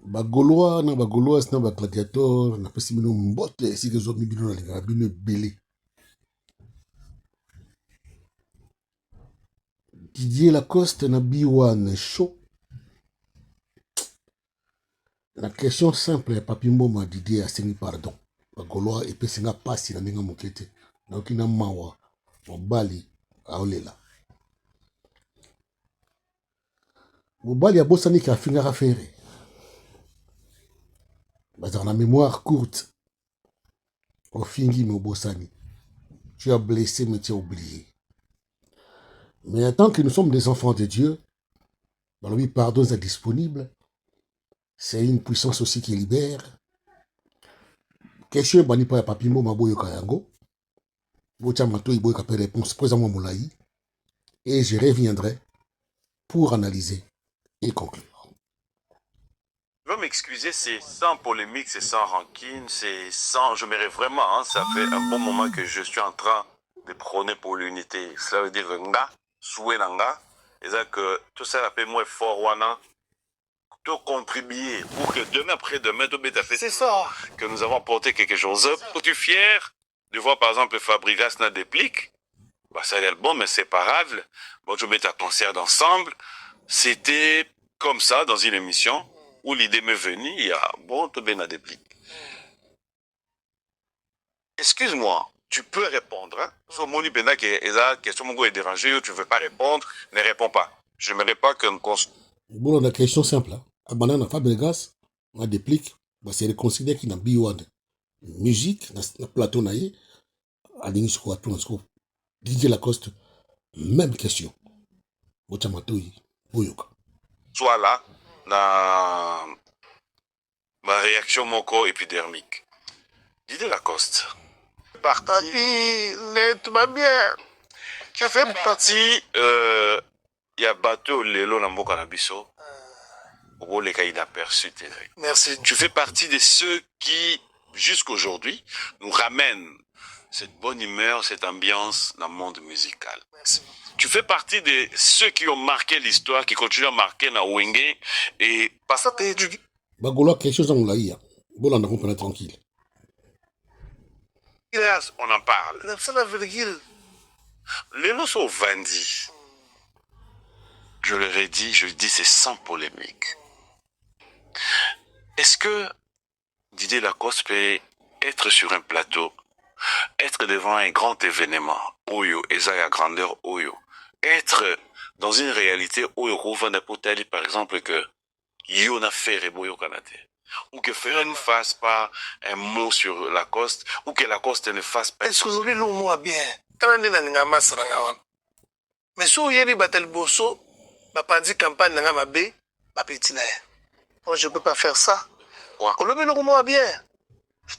Bagaulois na bagaulois na bagladiator na pesi bino mbote esika ezomi bino na lingaka bino ebele. Didier Lacoste na B1 show. La question simple ya Papi Mboma Didier asengi pardon. Bagaulois epesi nga pasi na ndenge moke te. Naoki na mawa mobali aolela. Mobali abosani ki afingaka fere. Bazar na mémoire courte. Au fingi me bosani. Tu as blessé mais tu as oublié. Mais tant que nous sommes des enfants de Dieu, dans le pardon est disponible. C'est une puissance aussi qui libère. Question bani pa Papi Mboma boyo kayango. Bocha mato iboyo ka réponse présent moulaï. Et je reviendrai pour analyser et conclure. Je veux m'excuser, c'est sans polémique, c'est sans rancune, c'est sans... Je m'irais vraiment, hein, ça fait un bon moment que je suis en train de prôner pour l'unité. Cela veut dire nga, soué nanga, et ça que tout ça l'appelle moi fort wana, tout contribuer pour que demain après-demain, tout bêta fait. C'est ça. Que nous avons apporté quelque chose. Es-tu fier de voir par exemple Fabregas n'a déplique? Bah ça est bon, mais c'est pas grave. Bon, je mets un concert d'ensemble. C'était comme ça dans une émission où l'idée m'est venue, il y a bon, tout bien à déplique. Excuse-moi, tu peux répondre. Hein? Sur mon ibena qui est là, question est dérangée, tu veux pas répondre, ne réponds pas. Je n'aimerais pas qu'on... Bon, la question simple. À banana Fabregas, on déplique, bah c'est reconsidéré qu'il n'a B1 musique, na plateau naïe, à l'initiative quoi tout en Didier Lacoste, même question. Bochamatoi, boyoka. Soit là, dans ma réaction moko épidermique. Didier Lacoste. Partie, tout va bien. Tu fais partie, il y a bateau Lelo Nambo Kanabiso. Merci. Tu fais partie de ceux qui, jusqu'aujourd'hui, nous ramènent cette bonne humeur, cette ambiance dans le monde musical. Merci. Tu fais partie de ceux qui ont marqué l'histoire, qui continuent à marquer na Wenge et pas ça t'es du... Bagola, quelque chose dans l'Aïa. Bon, on a compris tranquille. On en parle. C'est la virgule. Les lots sont vendus. Je leur ai dit, je le dis, c'est sans polémique. Est-ce que Didier Lacoste peut être sur un plateau, être devant un grand événement, Oyo, Ezaya grandeur Oyo, être dans une réalité Oyo, par exemple, que Yona fait Boyo Kanate, ou que Ferrer ne fasse pas un mot sur Lacoste, ou que Lacoste ne fasse pas. Est-ce que vous avez le mot bien? Mais si vous avez battu bosso, ma campagne n'a pas bé, ma petite. Moi, je ne peux pas faire ça. On le met le mot bien.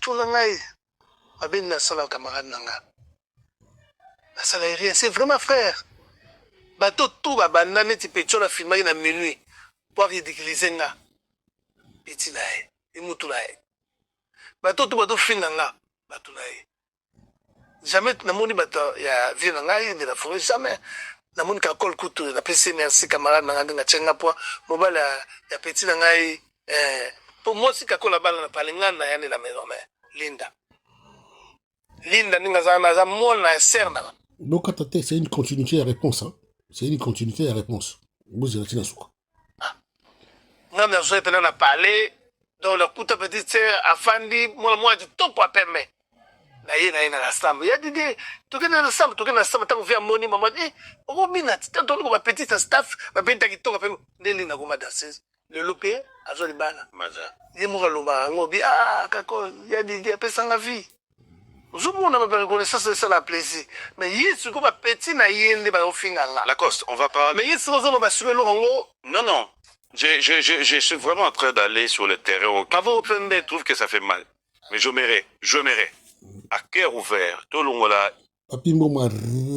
Tout le monde. Ma belle n'a pas camarade nanga. La salariée, c'est vraiment frère. Bateau tout va bananer, tu peux tu la filmer dans minuit. Pour ridiculiser nga. Petit là, et moutou là. Bateau tout bateau fin là. Bateau là. Jamais na moni bateau ya vie nga il de la forêt jamais. Na moni ka kol kutu na pesi merci camarade nanga nga tchenga po mobile ya petit là nga pour moi si ka kola bala na palinga na yani la maison mais Linda. Linda ninga za mona serna. Donc c'est une continuité à réponse hein. C'est une continuité à réponse. Vous êtes là sur. Non mais je vais na parler dans le puta petite sœur afandi moi du temps pour permettre. Na la samba. Ya didi tu kana na samba tangu via moni mama oh minati tanto ko ba petite staff ba penta kitoko pe ndeli na kuma danseuse. Le loupé azoli bana. Maza. Ye mo loba ngobi kako ya didi apesa la vie. Zoumou n'a pas reconnaissance, c'est la plaisir. Mais il y a petit na yende ba ofinga là. Lacoste, on va parler. Mais il y a ce qu'on va suivre non non. Je suis vraiment en train d'aller sur le terrain. Avant je trouve que ça fait mal. Mais je m'irai. À cœur ouvert, tout le monde là. Papi Mboma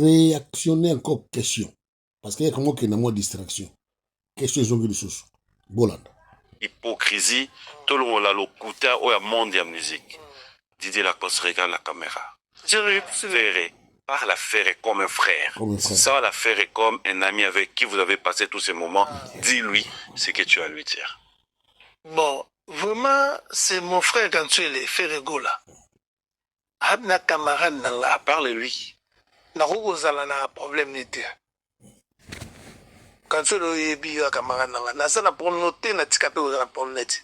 réactionner encore question. Parce qu'il y a comment qu'il y a moins distraction. Question ils ont vu les choses. Bolanda. Hypocrisie, tout le monde là le couteau ou le monde de la musique. Didier Lacoste regarde la caméra. Je verrai. Par la faire comme un frère. Ça, la faire comme un ami avec qui vous avez passé tous ces moments. Dis-lui ce que tu as à lui dire. Bon, Vraiment, c'est mon frère quand tu es le Ferrego là. Abna camarade nanga. À part lui. Na kozala na problème n'était. Quand tu es le camarade nanga. Na ça na problème noté na tikape na problème net.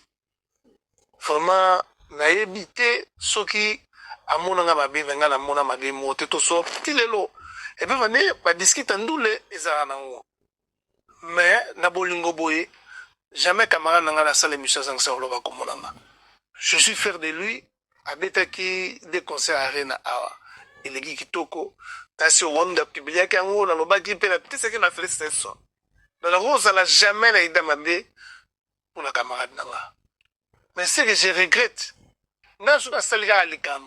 Vraiment, na évité ce qui amonanga mabe venga na mona mabe moté to so tilelo. Et puis venez ba discuter ndoule ezala nango. Mais na bolingo boye jamais camarade nanga la salle émission sans ça loba komonanga. Je suis fier de lui. Abetaki des concerts arena awa. Il est kitoko. Tasi wanda publié kango na loba ki pe na tese ki na félicitation. Dans la rose elle a jamais la ida mabe pour la camarade nanga. Mais c'est que je regrette. Dans ce salga alikam.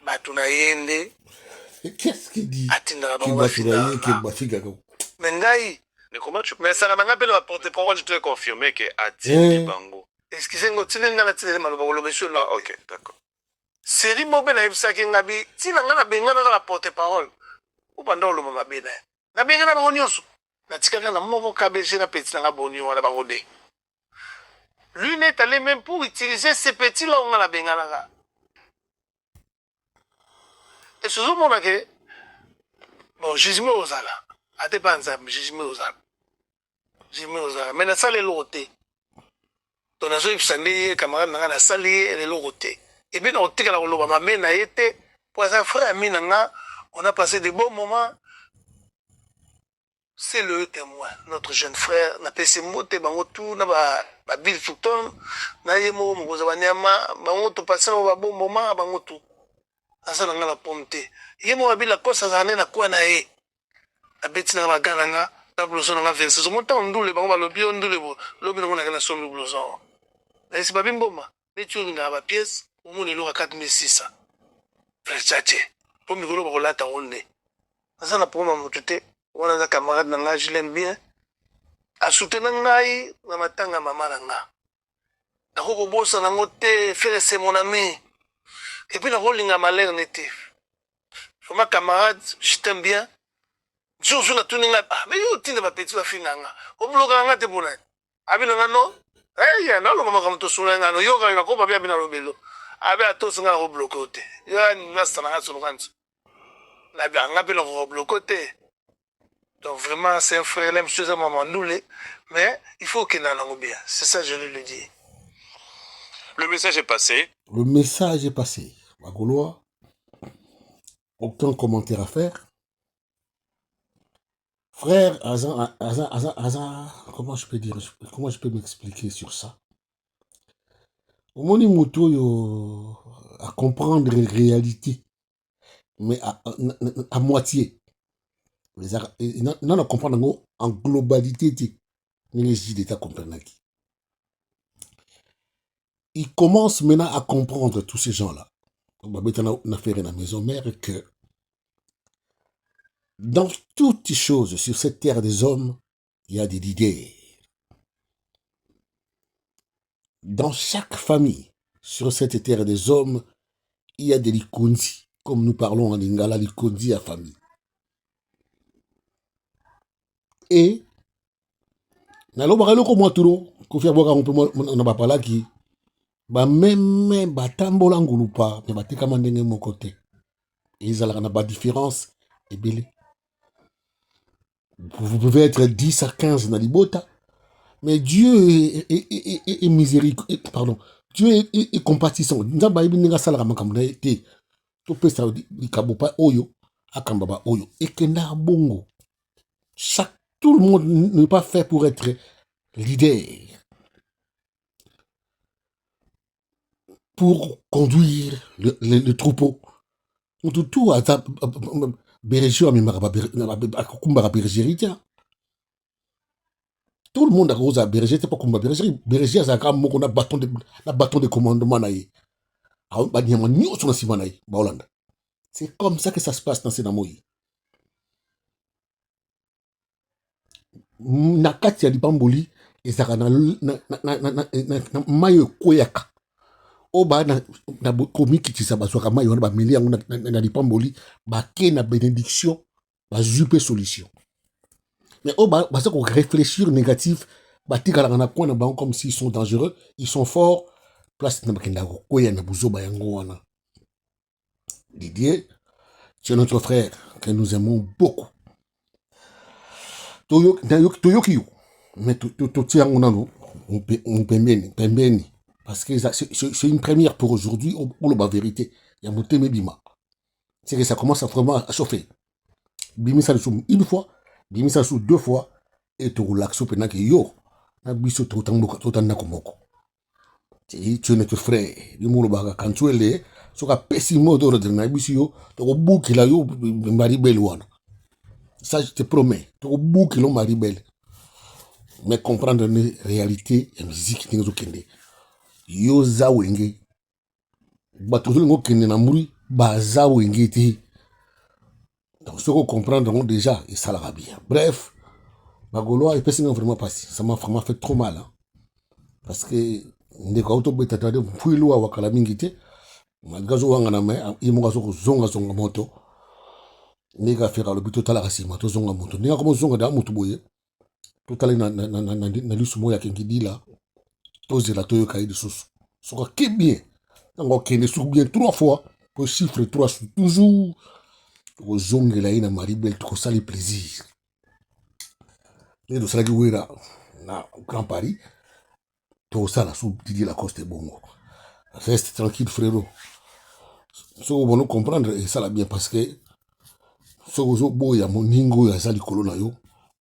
Batuna yende. Qu'est-ce qu'il dit? Atinda Qui donga va fina. qui va figa. Mais ngai. Mais comment tu peux... Mais ça n'a pas appelé la porte-parole. Je te confirmer que Ati Bango. Excusez-moi, tu n'es pas là, malheureusement, monsieur là. Ok, d'accord. Série mobile na ibsa ki ngabi. Si na ngana benga na la porte-parole. Ou pendant le moment bena. Na benga na bonyoso. Na tikaka na moko kabeje na petit na bonyo wala bagode. Lui n'est allé même pour utiliser ces petits là on a la benga na. Et ce jour mon que bon, Jésus me osala. Ate panza, Jésus me osala. Jésus me osala. Mais na sale loté. Ton azo ibsandi camarade na sale le loté. Et bien, on tire la rouleau, ma mère n'a été, pour un frère ami, on a passé des bons moments. C'est le témoin, notre jeune frère, n'a pas ses mots, tout, n'a pas ville fouton, n'a pas mo, mozabanyama, bangoto passé un bon moment, bangoto. Asa n'a la pompe. Yemo abi la cosa zané na quoi nae. Abeti na bagana, na blouson na verse. Mon temps ndule, bango lobi ndule bo, lobi na na somme blouson. Et c'est pas bien bon, les tunes na ba pièce. Au moins, il y a 4600. Frère Tchatché. Pour me dire que on est. Ça n'a pas de on a un camarade dans l'âge, je l'aime bien. A soutenir Ngai, on a un maman. La robosse a noté, faire c'est mon ami. Et puis la rolling à malheur n'était. Pour ma camarade, je t'aime bien. Je suis là, tout le monde. Mais tu n'es pas petit, la fille. Au bloc, on a des bonnets. Abi le nano. Eh, ya, non, le maman comme tout sur le nano. Yo, il va couper bien dans le vélo. Avec à tous nga roblocoté. Ya ni nasta na sur ranch. La bien nga pe le roblocoté. Donc vraiment c'est un frère là monsieur maman noulé mais il faut qu'il n'en bien. C'est ça je lui dis. Le message est passé. Le message est passé. Magoloa, aucun commentaire à faire. Frère Azan, comment je peux dire, comment je peux m'expliquer sur ça? Au moins, il à comprendre la réalité, mais à moitié. Non, à comprendre en globalité, il commence maintenant à comprendre tous ces gens-là. On a fait dans la maison mère que dans toutes les choses sur cette terre des hommes, il y a des leaders. Dans chaque famille, sur cette terre des hommes, il y a des likondi. Comme nous parlons en lingala, likondi à famille. Et, même batambola ngulupa, mais batika mandenge mon côté. Et ils ont une différence et belé. Vous pouvez être 10 à 15 dans l'ibota, mais Dieu est miséricordieux, pardon, Dieu est compatissant. Nzamba ibinga sala makamuna te. To pesa di kabopa oyo, akambaba oyo. Et que na bongo. Tout le monde n'est pas fait pour être leader. Pour conduire le troupeau. Tout à ta berger, tout le monde a cause à berger, c'est pas comme berger. Berger, c'est un mot qu'on a bâton de commandement. C'est comme ça que ça se passe dans ces namoyi. Nakati ya lipamboli, ezaka na mayo koyaka. Oba na komiki tisa baswaka mayo na ba mili yango na lipamboli, ba ke na bénédiction, ba jupe solution. Mais oba basa ko réfléchir négatif, batika la coin na bango comme s'ils sont dangereux, ils sont forts. Place na bakenda ko koya na buzoba yango wana. Didier, tu es notre frère que nous aimons beaucoup. Toyoki yo, mais tu pembeni. Parce que c'est une première pour aujourd'hui, pour la vérité. Il y a monté bima. C'est que ça commence à vraiment à chauffer. Bimi ça une fois, bimi ça deux fois, et tu relaxes pendant que yo, na biso totan na komoko. Tu es notre frère. Quand tu es là, tu as pessimo d'ordre na biso yo, tu as bouki la yo, maribel wana. Ça, je te promets. Tu as bouki lo maribel. Mais comprendre les réalités et musique qui nous ont yo za wenge bato zo kende na muri ba za wenge te donc ce qu'on comprendre donc déjà et ça va bien. Bref, bagolo et personne vraiment passé, ça m'a vraiment fait trop mal hein? Parce que ndeko auto beta tade fuilo wa kala mingi te magazo wanga na me imo gazo ko zonga moto ndeka fera lo bito tala kasima to zonga moto ndeka comme zonga da moto boye to tala na lisu moya kengidila poser la toyo cahier de source. Soit qui bien. Donc, qui ne sous bien 3 fois. Pour chiffre 3 sous toujours. Au zongue la ina maribel, tout ça les plaisirs. Et de ça qui ouera na Grand Paris. Tout ça la sous Didier Lacoste bongo. Reste tranquille frérot. Ce qu'on va comprendre et ça la bien parce que ce que boya moningo ya sali kolona yo.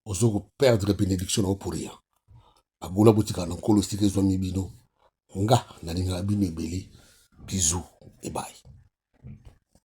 Ozo perdre bénédiction pour rien. Agola boutika na kolo stike zo mibino nga na linga bimebeli bisous et bye.